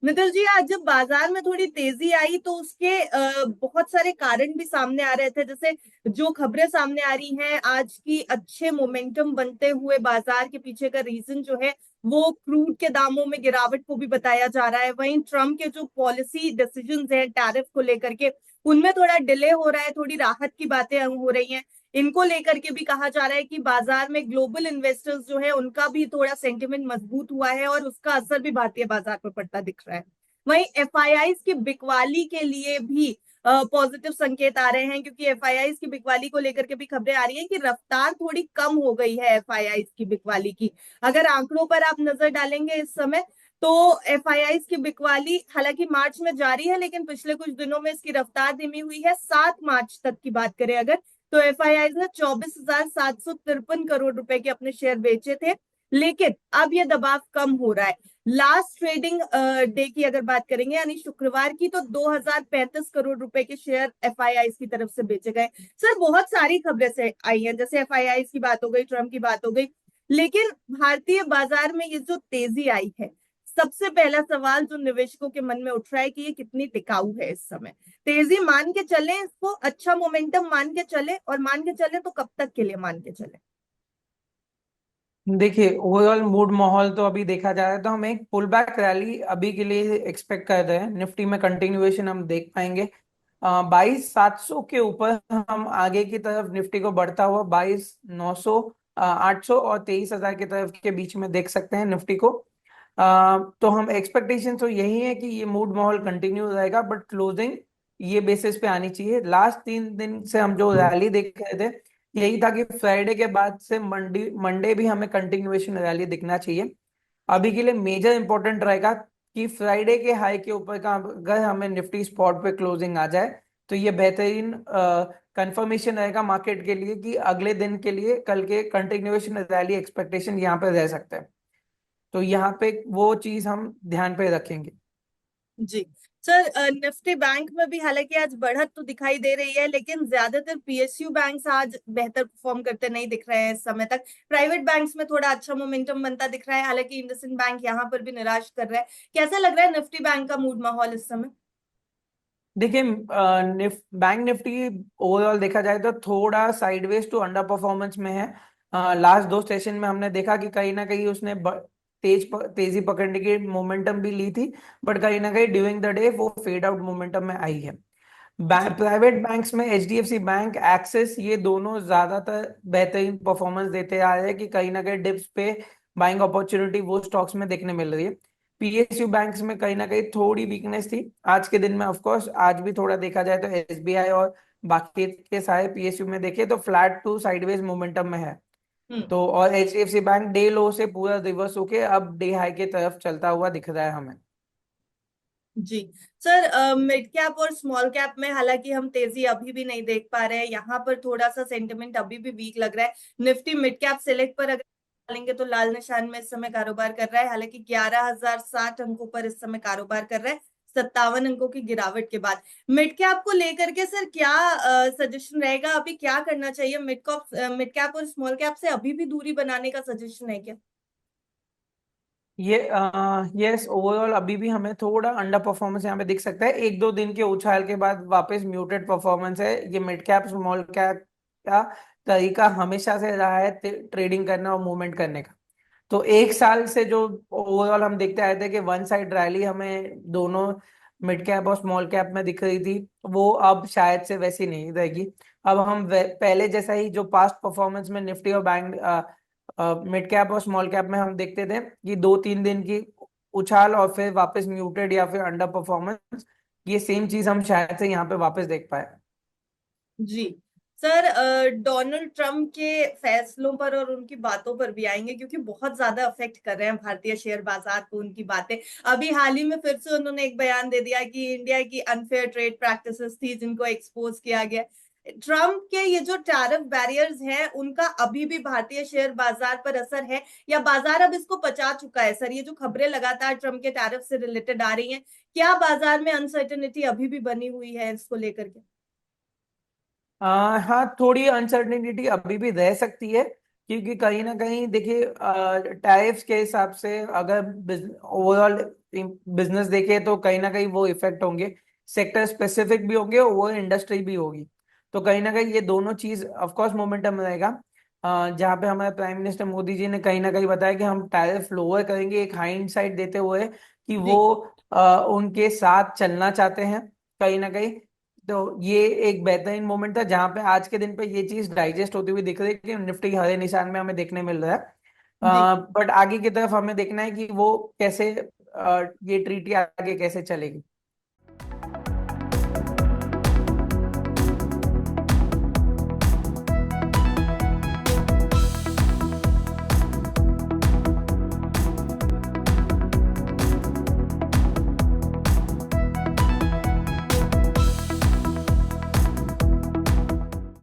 मित्तल जी, आज जब बाजार में थोड़ी तेजी आई तो उसके बहुत सारे कारण भी सामने आ रहे थे। जैसे जो खबरें सामने आ रही हैं आज की, अच्छे मोमेंटम बनते हुए बाजार के पीछे का रीजन जो है वो क्रूड के दामों में गिरावट को भी बताया जा रहा है। वहीं ट्रम्प के जो पॉलिसी डिसीजंस हैं टैरिफ को लेकर के, उनमें थोड़ा डिले हो रहा है, थोड़ी राहत की बातें हो रही हैं। इनको लेकर के भी कहा जा रहा है कि बाजार में ग्लोबल इन्वेस्टर्स जो है उनका भी थोड़ा सेंटिमेंट मजबूत हुआ है और उसका असर भी भारतीय बाजार पर पड़ता दिख रहा है। वहीं एफआईआईज की बिकवाली के लिए भी पॉजिटिव संकेत आ रहे हैं, क्योंकि एफआईआईज की बिकवाली को लेकर के भी खबरें आ रही हैं कि रफ्तार थोड़ी कम हो गई है एफआईआईज की बिकवाली की। अगर आंकड़ों पर आप नजर डालेंगे इस समय, तो एफआईआईज की बिकवाली हालांकि मार्च में जारी है, लेकिन पिछले कुछ दिनों में इसकी रफ्तार धीमी हुई है। 7 मार्च तक की बात करें अगर, तो एफआईआई ने 24,753 करोड़ रुपए के अपने शेयर बेचे थे। लेकिन अब यह दबाव कम हो रहा है। लास्ट ट्रेडिंग डे की अगर बात करेंगे, यानी शुक्रवार की, तो 2,035 करोड़ रुपए के शेयर एफआईआई की तरफ से बेचे गए। सर, बहुत सारी खबरें से आई हैं, जैसे एफआईआई की बात हो गई, ट्रम्प की बात हो गई, लेकिन भारतीय बाजार में ये जो तेजी आई है, सबसे पहला सवाल जो निवेशकों के मन में उठ रहा है कि ये कितनी टिकाऊ है इस समय। तेजी मान के चले इसको, अच्छा मोमेंटम मान के चले, और मान के चले तो कब तक के लिए मान के चले? देखिए, ओवरऑल मूड माहौल तो अभी देखा जा रहा है तो हम एक पुल बैक रैली अभी के लिए एक्सपेक्ट कर रहे हैं। निफ्टी में कंटिन्यूएशन हम देख पाएंगे। 22,700 के ऊपर हम आगे की तरफ निफ्टी को बढ़ता हुआ 22,900, 800 और 23,000 की तरफ के बीच में देख सकते हैं निफ्टी को। तो हम एक्सपेक्टेशन तो यही है कि ये मूड माहौल कंटिन्यू रहेगा, बट क्लोजिंग ये बेसिस पे आनी चाहिए। लास्ट 3 दिन से हम जो रैली देख रहे थे, यही था कि फ्राइडे के बाद से मंडे मंडे भी हमें कंटिन्यूएशन रैली दिखना चाहिए। अभी के लिए मेजर इंपॉर्टेंट रहेगा कि फ्राइडे के हाई के ऊपर का अगर हमें निफ्टी स्पॉट पे क्लोजिंग आ जाए तो ये बेहतरीन कंफर्मेशन रहेगा मार्केट के लिए कि अगले दिन के लिए कल के कंटिन्यूएशन रैली एक्सपेक्टेशन यहाँ पे रह सकते हैं। तो यहाँ पे वो चीज हम ध्यान पे रखेंगे। जी सर, निफ्टी बैंक में भी हालांकि आज बढ़त तो दिखाई दे रही है, लेकिन ज्यादातर पीएसयू बैंक्स आज बेहतर परफॉर्म करते नहीं दिख रहे हैं इस समय तक। प्राइवेट बैंक्स में थोड़ा अच्छा मोमेंटम बनता दिख रहा है, हालांकि इंडसइंड बैंक यहाँ पर भी निराश कर रहा है। कैसा लग रहा है निफ्टी बैंक का मूड माहौल इस समय? देखिए, बैंक निफ्टी ओवरऑल देखा जाए तो थोड़ा साइडवेज टू अंडर परफॉर्मेंस में है। लास्ट 2 सेशन में हमने देखा कि कहीं ना कहीं उसने तेजी पकड़ने की मोमेंटम भी ली थी, बट कहीं ना कहीं ड्यूरिंग द डे वो फेड आउट मोमेंटम में आई है। जी। प्राइवेट बैंक्स में एचडीएफसी बैंक, एक्सिस, ये दोनों ज्यादातर बेहतरीन परफॉर्मेंस देते आ रहे हैं कि कहीं ना कहीं डिप्स पे बाइंग अपॉर्चुनिटी वो स्टॉक्स में देखने मिल रही है। पीएसयू बैंक्स में कहीं ना कहीं थोड़ी वीकनेस थी आज के दिन में। ऑफ कोर्स आज भी थोड़ा देखा जाए तो एसबीआई और बाकी के सारे पीएसयू में देखे तो फ्लैट टू साइडवेज मोमेंटम में है। हम्म। तो और एचडीएफसी बैंक डे लो से पूरा रिवर्स होके अब डे हाई की तरफ चलता हुआ दिख रहा है हमें। जी सर, मिड कैप और स्मॉल कैप में हालांकि हम तेजी अभी भी नहीं देख पा रहे हैं, यहाँ पर थोड़ा सा सेंटिमेंट अभी भी वीक लग रहा है। निफ्टी मिड कैप सेलेक्ट पर अगर डालेंगे तो लाल निशान में इस समय कारोबार कर रहा है, हालांकि 11,060 अंकों पर इस समय कारोबार कर रहा है, 57 अंकों की गिरावट के बाद। मिड कैप को लेकर के सर क्या सजेशन रहेगा, अभी क्या करना चाहिए? मिड कैप और स्मॉल कैप से अभी भी दूरी बनाने का सजेशन है क्या? ये यस, ओवरऑल अभी भी हमें थोड़ा अंडर परफॉर्मेंस यहाँ पे दिख सकता है। 1-2 दिन के उछाल के बाद वापस म्यूटेड परफॉर्मेंस है। ये मिड कैप स्मॉल कैप का तरीका हमेशा से रहा है ट्रेडिंग करना और मूवमेंट करने का। तो 1 साल से जो ओवरऑल हम देखते आए थे कि वन साइड रैली हमें दोनों मिड कैप और स्मॉल कैप में दिख रही थी, वो अब शायद से वैसी नहीं रहेगी। अब हम पहले जैसा ही जो पास्ट परफॉर्मेंस में निफ्टी और बैंक मिड कैप और स्मॉल कैप में हम देखते थे कि 2-3 दिन की उछाल और फिर वापस म्यूटेड या फिर अंडर परफॉर्मेंस, ये सेम चीज हम शायद से यहाँ पे वापस देख पाए। जी सर, डोनाल्ड ट्रम्प के फैसलों पर और उनकी बातों पर भी आएंगे, क्योंकि बहुत ज्यादा अफेक्ट कर रहे हैं भारतीय शेयर बाजार को उनकी बातें। अभी हाल ही में फिर से उन्होंने एक बयान दे दिया कि इंडिया की अनफेयर ट्रेड प्रैक्टिसेस थी जिनको एक्सपोज किया गया। ट्रम्प के ये जो टैरिफ बैरियर्स हैं उनका अभी भी भारतीय शेयर बाजार पर असर है, या बाजार अब इसको पचा चुका है? सर, ये जो खबरें लगातार ट्रम्प के टैरिफ से रिलेटेड आ रही हैं, क्या बाजार में अनसर्टेनिटी अभी भी बनी हुई है इसको लेकर के? हाँ, थोड़ी अनसर्टेनिटी अभी भी रह सकती है। क्योंकि कहीं ना कहीं देखिए टैरिफ्स के हिसाब से अगर ओवरऑल बिजनेस देखे तो कहीं ना कहीं वो इफेक्ट होंगे, सेक्टर स्पेसिफिक भी होंगे, वो इंडस्ट्री भी होगी। तो कहीं ना कहीं ये दोनों चीज ऑफ कोर्स मोमेंटम रहेगा। जहाँ पे हमारे प्राइम मिनिस्टर मोदी जी ने कहीं ना कहीं बताया कि हम टैरिफ लोअर करेंगे, एक हाइंड साइड देते हुए कि वो जी। उनके साथ चलना चाहते हैं कहीं ना कहीं। तो ये एक बेहतरीन मोमेंट था जहां पे आज के दिन पे ये चीज डाइजेस्ट होती हुई दिख रही है कि निफ्टी हरे निशान में हमें देखने मिल रहा है। जी। बट आगे की तरफ हमें देखना है कि वो कैसे ये ट्रीटी आगे कैसे चलेगी।